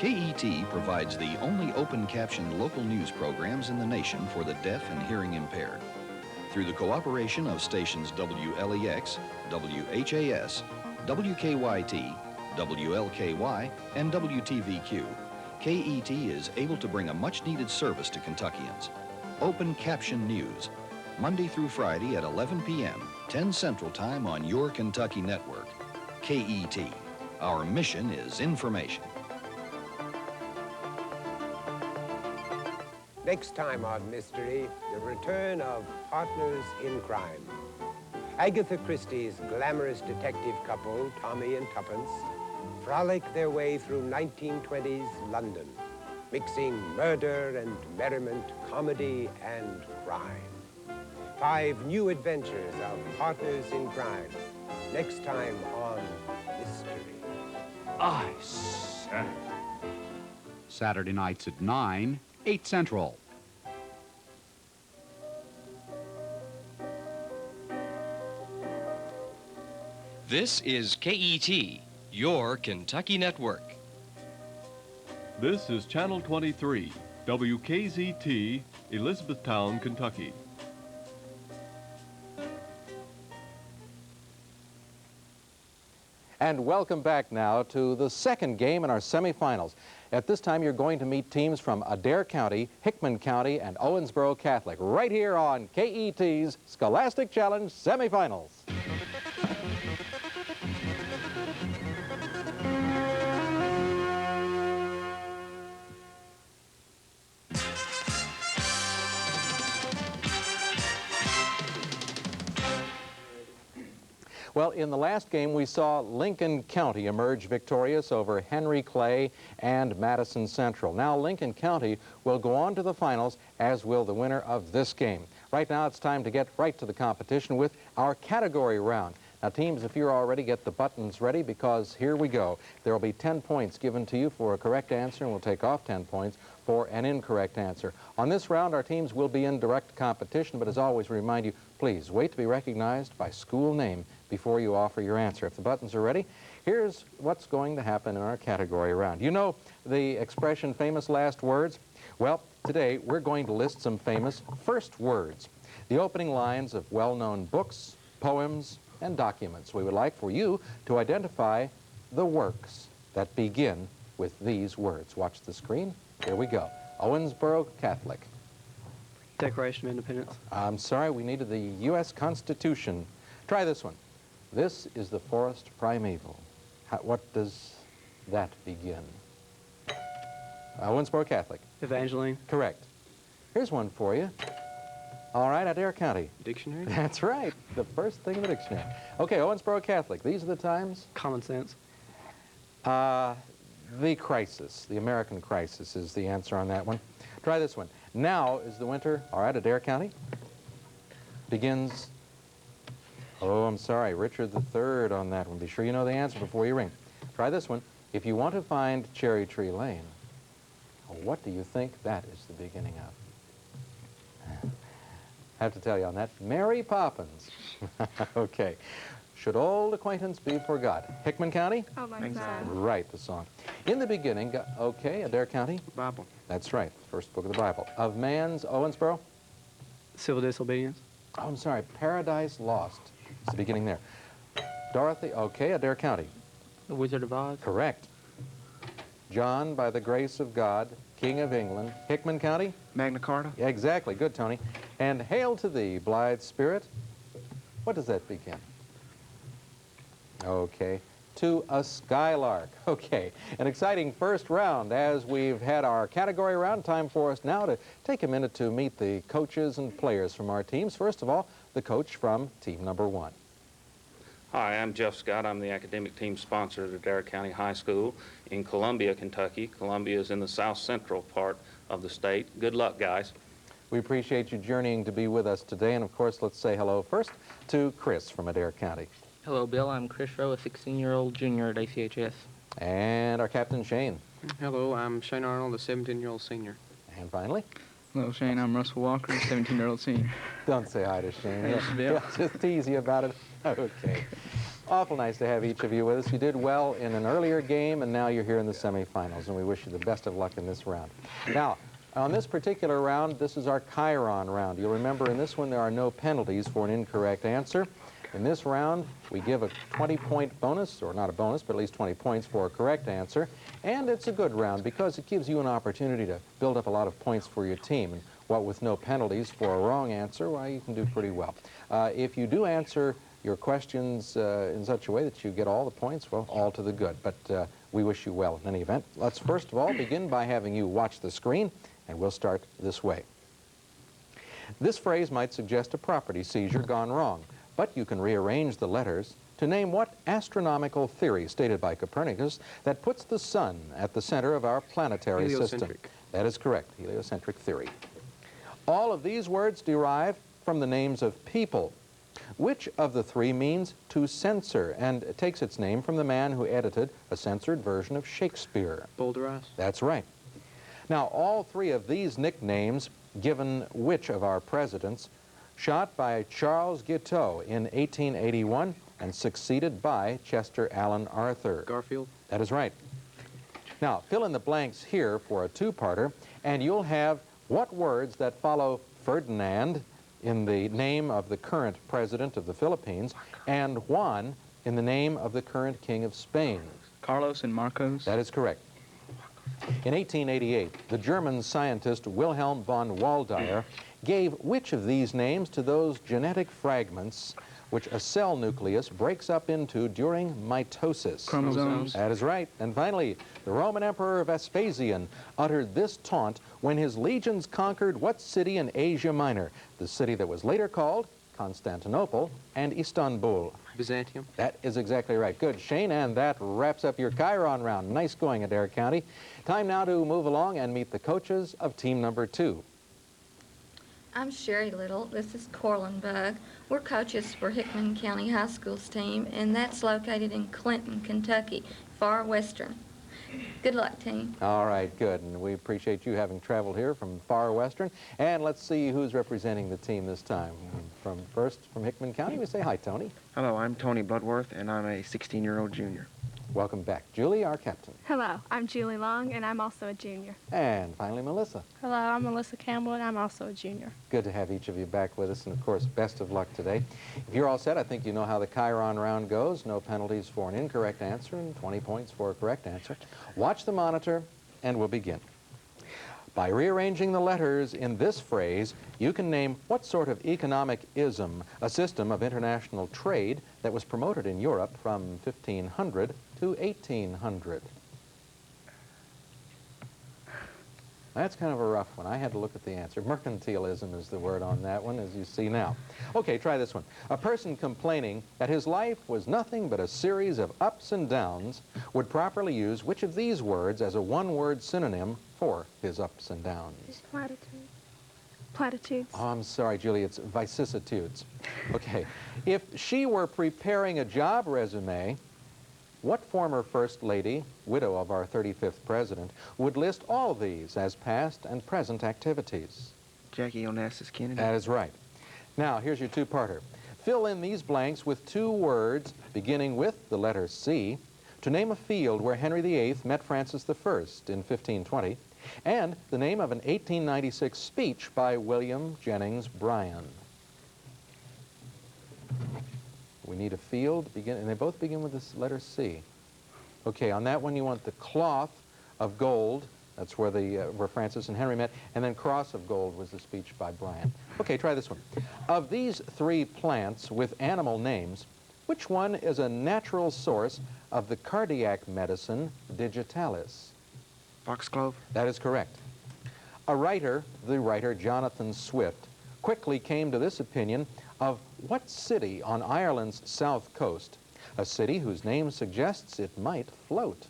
KET provides the only open-captioned local news programs in the nation for the deaf and hearing impaired. Through the cooperation of stations WLEX, WHAS, WKYT, WLKY, and WTVQ, KET is able to bring a much-needed service to Kentuckians. Open Caption News, Monday through Friday at 11 p.m., 10 Central Time on your Kentucky network. KET. Our mission is information. Next time on Mystery, the return of partners in crime. Agatha Christie's glamorous detective couple, Tommy and Tuppence, frolic their way through 1920s London, mixing murder and merriment, comedy and crime. 5 new adventures of partners in crime. Next time on Mystery. I say. Saturday nights at 9, 8 Central. This is KET, your Kentucky network. This is Channel 23, WKZT, Elizabethtown, Kentucky. And welcome back now to the second game in our semifinals. At this time, you're going to meet teams from Adair County, Hickman County, and Owensboro Catholic, right here on KET's Scholastic Challenge semifinals. Well, in the last game, we saw Lincoln County emerge victorious over Henry Clay and Madison Central. Now, Lincoln County will go on to the finals, as will the winner of this game. Right now, it's time to get right to the competition with our category round. Now, teams, if you're all ready, get the buttons ready, because here we go. There will be 10 points given to you for a correct answer, and we'll take off 10 points for an incorrect answer. On this round, our teams will be in direct competition, but as always, we remind you, please wait to be recognized by school name before you offer your answer. If the buttons are ready, here's what's going to happen in our category round. You know the expression, famous last words? Well, today we're going to list some famous first words, the opening lines of well-known books, poems, and documents. We would like for you to identify the works that begin with these words. Watch the screen. Here we go. Owensboro Catholic. Declaration of Independence. I'm sorry, we needed the U.S. Constitution. Try this one. This is the forest primeval. What does that begin? Owensboro Catholic. Evangeline. Correct. Here's one for you. All right, Adair County. Dictionary. That's right. The first thing in the dictionary. Okay, Owensboro Catholic. These are the times. Common sense. The crisis, the American crisis is the answer on that one. Try this one. Now is the winter. All right, Adair County. Begins. Oh, I'm sorry, Richard III on that one. Be sure you know the answer before you ring. Try this one. If you want to find Cherry Tree Lane, what do you think that is the beginning of? I have to tell you on that. Mary Poppins. Okay. Should old acquaintance be forgot? Hickman County? Oh, my God. Right, the song. In the beginning, okay, Adair County? Bible. That's right, first book of the Bible. Of man's, Owensboro? Civil disobedience. Oh, I'm sorry, Paradise Lost. It's the beginning there. Dorothy, okay, Adair County. The Wizard of Oz. Correct. John, by the grace of God, King of England. Hickman County? Magna Carta. Yeah, exactly, good, Tony. And Hail to Thee, Blithe Spirit. What does that begin? Okay. To a Skylark. Okay. An exciting first round as we've had our category round. Time for us now to take a minute to meet the coaches and players from our teams. First of all, the coach from team number 1. Hi, I'm Jeff Scott. I'm the academic team sponsor at Adair County High School in Columbia, Kentucky. Columbia is in the south central part of the state. Good luck, guys. We appreciate you journeying to be with us today. And of course, let's say hello first to Chris from Adair County. Hello, Bill. I'm Chris Rowe, a 16-year-old junior at ACHS. And our captain, Shane. Hello, I'm Shane Arnold, a 17-year-old senior. And finally? Hello, Shane. I'm Russell Walker, a 17-year-old senior. Don't say hi to Shane. Yes, Bill. Just tease you about it. Okay. Awful nice to have each of you with us. You did well in an earlier game, and now you're here in the semifinals, and we wish you the best of luck in this round. Now, on this particular round, this is our Chiron round. You'll remember in this one there are no penalties for an incorrect answer. In this round, we give a 20-point bonus, or not a bonus, but at least 20 points for a correct answer. And it's a good round because it gives you an opportunity to build up a lot of points for your team. And what with no penalties for a wrong answer, well, you can do pretty well. If you do answer your questions in such a way that you get all the points, well, all to the good. But we wish you well in any event. Let's first of all begin by having you watch the screen, and we'll start this way. This phrase might suggest a property seizure gone wrong, but you can rearrange the letters to name what astronomical theory stated by Copernicus that puts the sun at the center of our planetary system. That is correct, heliocentric theory. All of these words derive from the names of people. Which of the three means to censor and takes its name from the man who edited a censored version of Shakespeare? Boulderas. That's right. Now, all three of these nicknames given which of our presidents? Shot by Charles Guiteau in 1881 and succeeded by Chester Alan Arthur. Garfield. That is right. Now, fill in the blanks here for a two-parter, and you'll have what words that follow Ferdinand in the name of the current president of the Philippines and Juan in the name of the current king of Spain. Carlos and Marcos. That is correct. In 1888, the German scientist Wilhelm von Waldeyer gave which of these names to those genetic fragments which a cell nucleus breaks up into during mitosis? Chromosomes. That is right. And finally, the Roman Emperor Vespasian uttered this taunt when his legions conquered what city in Asia Minor? The city that was later called Constantinople and Istanbul. Byzantium. That is exactly right. Good, Shane, and that wraps up your Chiron round. Nice going, Adair County. Time now to move along and meet the coaches of team number 2. I'm Sherry Little. This is Corlin Bug. We're coaches for Hickman County High School's team, and that's located in Clinton, Kentucky, far western. Good luck, team. All right, good. And we appreciate you having traveled here from far western. And let's see who's representing the team this time. First, from Hickman County, we say hi, Tony. Hello, I'm Tony Bloodworth, and I'm a 16-year-old junior. Welcome back. Julie, our captain. Hello, I'm Julie Long, and I'm also a junior. And finally, Melissa. Hello, I'm Melissa Campbell, and I'm also a junior. Good to have each of you back with us, and of course, best of luck today. If you're all set, I think you know how the Chiron round goes. No penalties for an incorrect answer and 20 points for a correct answer. Watch the monitor, and we'll begin. By rearranging the letters in this phrase, you can name what sort of economic ism, a system of international trade that was promoted in Europe from 1500 to 1800. That's kind of a rough one. I had to look at the answer. Mercantilism is the word on that one, as you see now. Okay, try this one. A person complaining that his life was nothing but a series of ups and downs would properly use which of these words as a one-word synonym for his ups and downs? Platitudes. Platitudes. Oh, I'm sorry, Julie, it's vicissitudes. Okay, if she were preparing a job resume, what former First Lady, widow of our 35th President, would list all these as past and present activities? Jackie Onassis Kennedy. That is right. Now, here's your two-parter. Fill in these blanks with two words beginning with the letter C to name a field where Henry VIII met Francis I in 1520, and the name of an 1896 speech by William Jennings Bryan. We need a field, and they both begin with this letter C. Okay, on that one you want the cloth of gold. That's where where Francis and Henry met, and then cross of gold was the speech by Bryan. Okay, try this one. Of these three plants with animal names, which one is a natural source of the cardiac medicine digitalis? Foxglove. That is correct. A writer, the writer Jonathan Swift, quickly came to this opinion of what city on Ireland's south coast, a city whose name suggests it might float?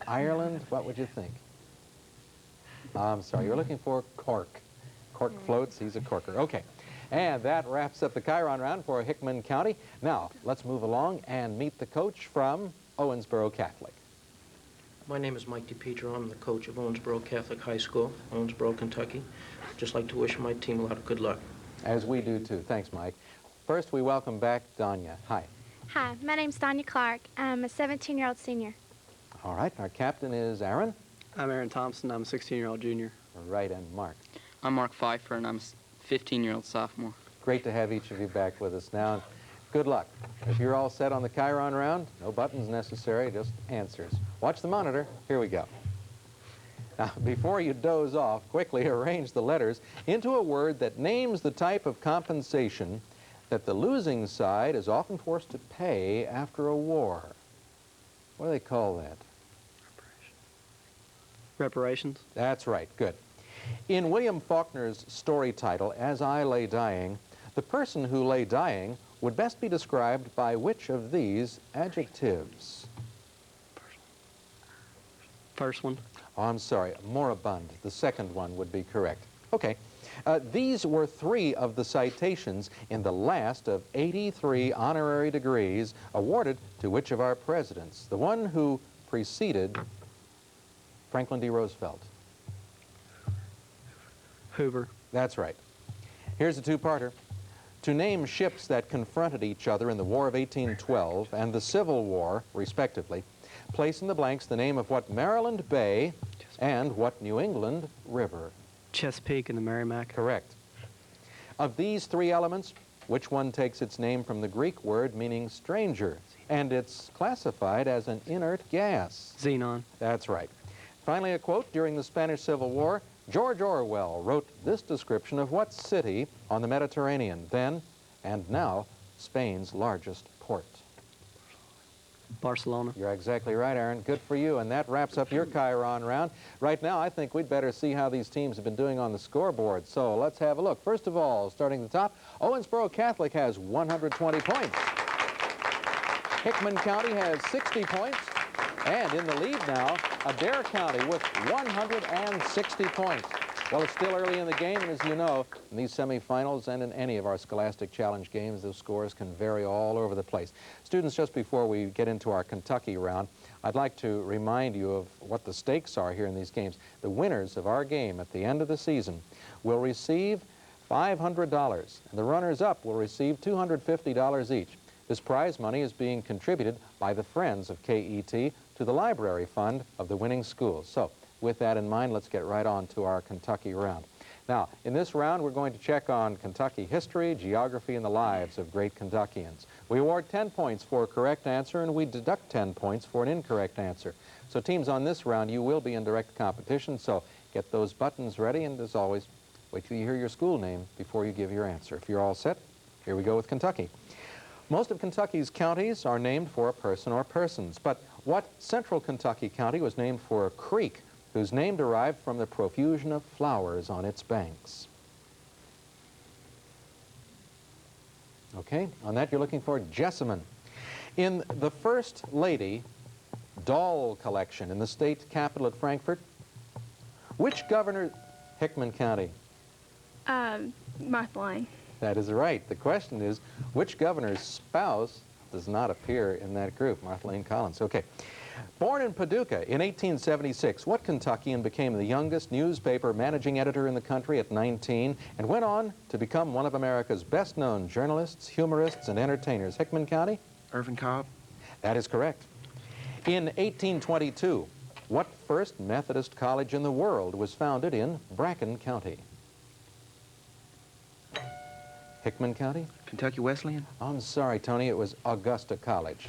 Ireland, what would you think? I'm sorry, you're looking for Cork. Cork floats, he's a corker. Okay, and that wraps up the Chiron round for Hickman County. Now, let's move along and meet the coach from Owensboro Catholic. My name is Mike DiPietro. I'm the coach of Owensboro Catholic High School, Owensboro, Kentucky. Just like to wish my team a lot of good luck. As we do too. Thanks, Mike. First, we welcome back Danya. Hi. Hi, my name's Danya Clark. I'm a 17-year-old senior. All right, our captain is Aaron. I'm Aaron Thompson. I'm a 16-year-old junior. Right, and Mark. I'm Mark Pfeiffer, and I'm a 15-year-old sophomore. Great to have each of you back with us now. Good luck. If you're all set on the Chiron round, no buttons necessary, just answers. Watch the monitor. Here we go. Now, before you doze off, quickly arrange the letters into a word that names the type of compensation that the losing side is often forced to pay after a war. What do they call that? Reparations. That's right. Good. In William Faulkner's story title, As I Lay Dying, the person who lay dying would best be described by which of these adjectives? First one. Oh, I'm sorry, moribund. The second one would be correct. Okay. These were 3 of the citations in the last of 83 honorary degrees awarded to which of our presidents? The one who preceded Franklin D. Roosevelt. Hoover. That's right. Here's a two-parter. To name ships that confronted each other in the War of 1812 and the Civil War, respectively, place in the blanks the name of what Maryland Bay and what New England River? Chesapeake and the Merrimack. Correct. Of these 3 elements, which one takes its name from the Greek word meaning stranger? And it's classified as an inert gas. Xenon. That's right. Finally, a quote. During the Spanish Civil War, George Orwell wrote this description of what city on the Mediterranean, then and now Spain's largest port? Barcelona. You're exactly right, Aaron. Good for you. And that wraps up your Chiron round. Right now, I think we'd better see how these teams have been doing on the scoreboard. So let's have a look. First of all, starting at the top, Owensboro Catholic has 120 points. Hickman County has 60 points. And in the lead now, Adair County with 160 points. Well, it's still early in the game, and as you know, in these semifinals and in any of our Scholastic Challenge games, those scores can vary all over the place. Students, just before we get into our Kentucky round, I'd like to remind you of what the stakes are here in these games. The winners of our game at the end of the season will receive $500, and the runners-up will receive $250 each. This prize money is being contributed by the Friends of KET to the library fund of the winning schools. So, with that in mind, let's get right on to our Kentucky round. Now, in this round, we're going to check on Kentucky history, geography, and the lives of great Kentuckians. We award 10 points for a correct answer, and we deduct 10 points for an incorrect answer. So teams on this round, you will be in direct competition, so get those buttons ready, and as always, wait till you hear your school name before you give your answer. If you're all set, here we go with Kentucky. Most of Kentucky's counties are named for a person or persons, but what central Kentucky county was named for a creek whose name derived from the profusion of flowers on its banks? Okay, on that you're looking for Jessamine. In the First Lady doll collection in the state capital at Frankfort, which governor... Hickman County. Martha Lane. That is right. The question is, which governor's spouse does not appear in that group? Martha Lane Collins. Okay. Born in Paducah in 1876, what Kentuckian became the youngest newspaper managing editor in the country at 19 and went on to become one of America's best-known journalists, humorists, and entertainers? Hickman County? Irvin Cobb. That is correct. In 1822, what first Methodist college in the world was founded in Bracken County? Hickman County? Kentucky Wesleyan. I'm sorry, Tony, it was Augusta College.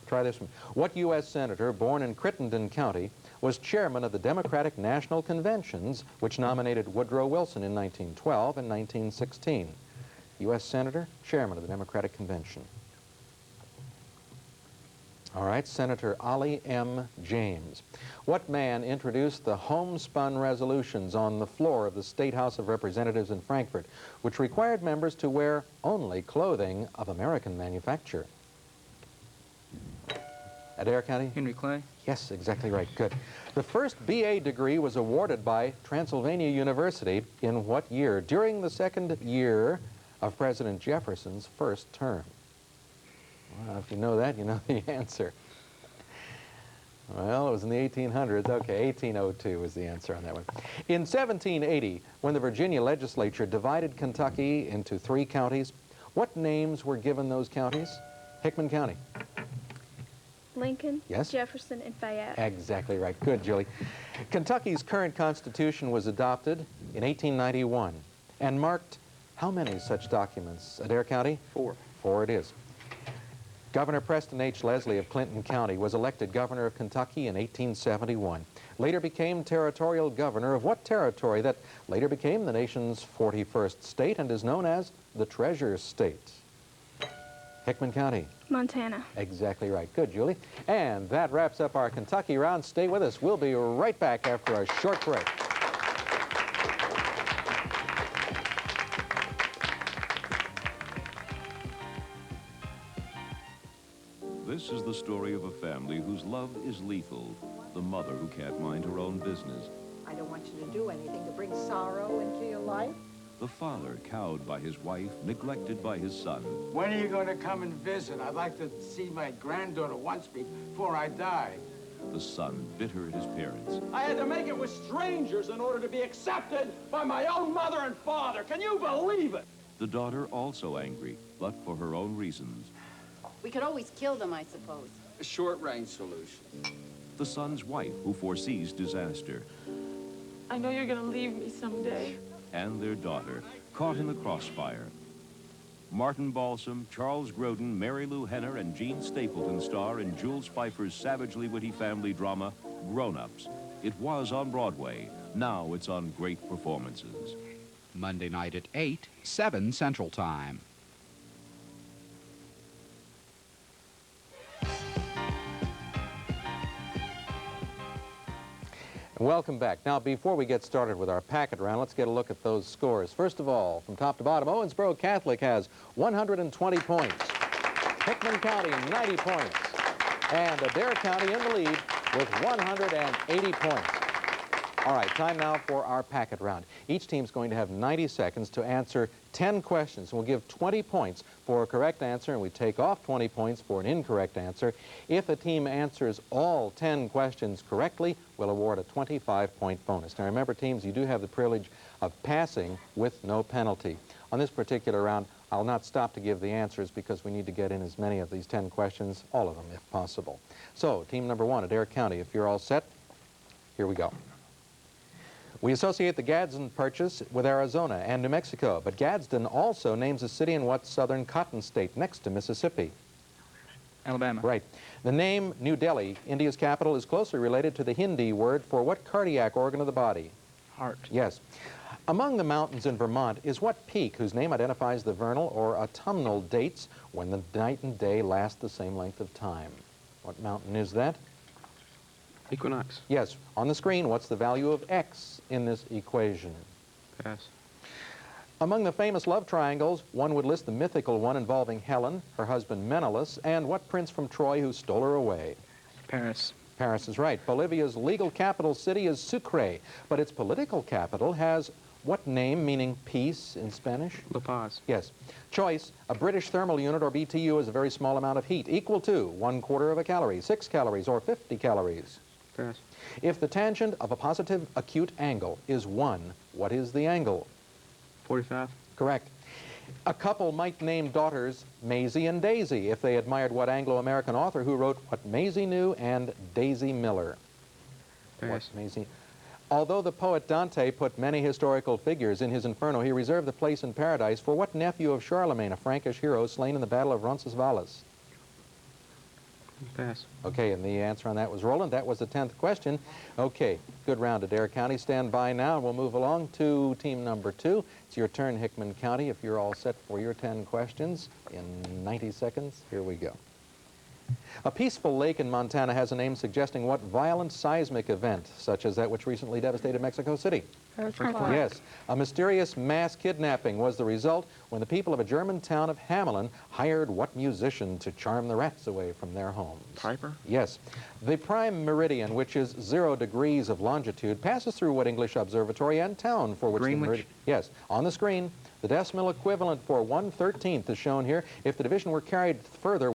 Try this one. What U.S. senator born in Crittenden County was chairman of the Democratic National Conventions, which nominated Woodrow Wilson in 1912 and 1916? U.S. senator, chairman of the Democratic Convention. All right, Senator Ollie M. James. What man introduced the homespun resolutions on the floor of the State House of Representatives in Frankfort, which required members to wear only clothing of American manufacture? Adair County? Henry Clay. Yes, exactly right. Good. The first BA degree was awarded by Transylvania University in what year? During the second year of President Jefferson's first term. Well, if you know that, you know the answer. Well, it was in the 1800s. Okay, 1802 was the answer on that one. In 1780, when the Virginia legislature divided Kentucky into 3 counties, What names were given those counties? Hickman County. Lincoln, Yes? Jefferson, and Fayette. Exactly right. Good, Julie. Kentucky's current constitution was adopted in 1891 and marked how many such documents? Adair County? 4. 4 it is. Governor Preston H. Leslie of Clinton County was elected governor of Kentucky in 1871. Later became territorial governor of what territory that later became the nation's 41st state and is known as the Treasure State? Hickman County. Montana. Exactly right. Good, Julie. And that wraps up our Kentucky round. Stay with us. We'll be right back after a short break. This is the story of a family whose love is lethal. The mother who can't mind her own business. I don't want you to do anything to bring sorrow into your life. The father cowed by his wife, neglected by his son. When are you going to come and visit? I'd like to see my granddaughter once before I die. The son bitter at his parents. I had to make it with strangers in order to be accepted by my own mother and father. Can you believe it? The daughter also angry, but for her own reasons. We could always kill them, I suppose. A short-range solution. The son's wife who foresees disaster. I know you're gonna leave me someday. And their daughter, caught in the crossfire. Martin Balsam, Charles Grodin, Mary Lou Henner, and Gene Stapleton star in Jules Pfeiffer's savagely witty family drama, Grown Ups. It was on Broadway. Now it's on great performances. Monday night at 8, 7 Central Time. Welcome back. Now, before we get started with our packet round, let's get a look at those scores. First of all, from top to bottom, Owensboro Catholic has 120 points. Hickman County, 90 points. And Adair County in the lead with 180 points. All right, time now for our packet round. Each team's going to have 90 seconds to answer 10 questions. We'll give 20 points for a correct answer, and we take off 20 points for an incorrect answer. If a team answers all 10 questions correctly, we'll award a 25-point bonus. Now remember, teams, you do have the privilege of passing with no penalty. On this particular round, I'll not stop to give the answers because we need to get in as many of these 10 questions, all of them if possible. So, team number 1, Adair County, if you're all set, here we go. We associate the Gadsden Purchase with Arizona and New Mexico, but Gadsden also names a city in what southern cotton state next to Mississippi? Alabama. Right. The name New Delhi, India's capital, is closely related to the Hindi word for what cardiac organ of the body? Heart. Yes. Among the mountains in Vermont is what peak whose name identifies the vernal or autumnal dates when the night and day last the same length of time? What mountain is that? Equinox. Yes. On the screen, what's the value of X in this equation? Pass. Among the famous love triangles, one would list the mythical one involving Helen, her husband Menelaus, and what prince from Troy who stole her away? Paris. Paris is right. Bolivia's legal capital city is Sucre, but its political capital has what name meaning peace in Spanish? La Paz. Yes. Choice, a British thermal unit or BTU is a very small amount of heat, equal to 1/4 of a calorie, 6 calories, or 50 calories. Pass. If the tangent of a positive acute angle is 1, what is the angle? 45. Correct. A couple might name daughters Maisie and Daisy if they admired what Anglo-American author who wrote What Maisie Knew and Daisy Miller? Pass. What Maisie... Although the poet Dante put many historical figures in his Inferno, he reserved the place in paradise for what nephew of Charlemagne, a Frankish hero slain in the Battle of Roncesvalles? Pass. Okay, and the answer on that was Roland. That was the 10th question. Okay, good round, Adair County. Stand by now, and we'll move along to team number 2. It's your turn, Hickman County, if you're all set for your 10 questions in 90 seconds. Here we go. A peaceful lake in Montana has a name suggesting what violent seismic event, such as that which recently devastated Mexico City? Earthquake. Yes. A mysterious mass kidnapping was the result when the people of a German town of Hamelin hired what musician to charm the rats away from their homes? Piper? Yes. The prime meridian, which is 0 degrees of longitude, passes through what English observatory and town for which Greenwich? the meridian... Yes. On the screen, the decimal equivalent for 1/13 is shown here. If the division were carried further,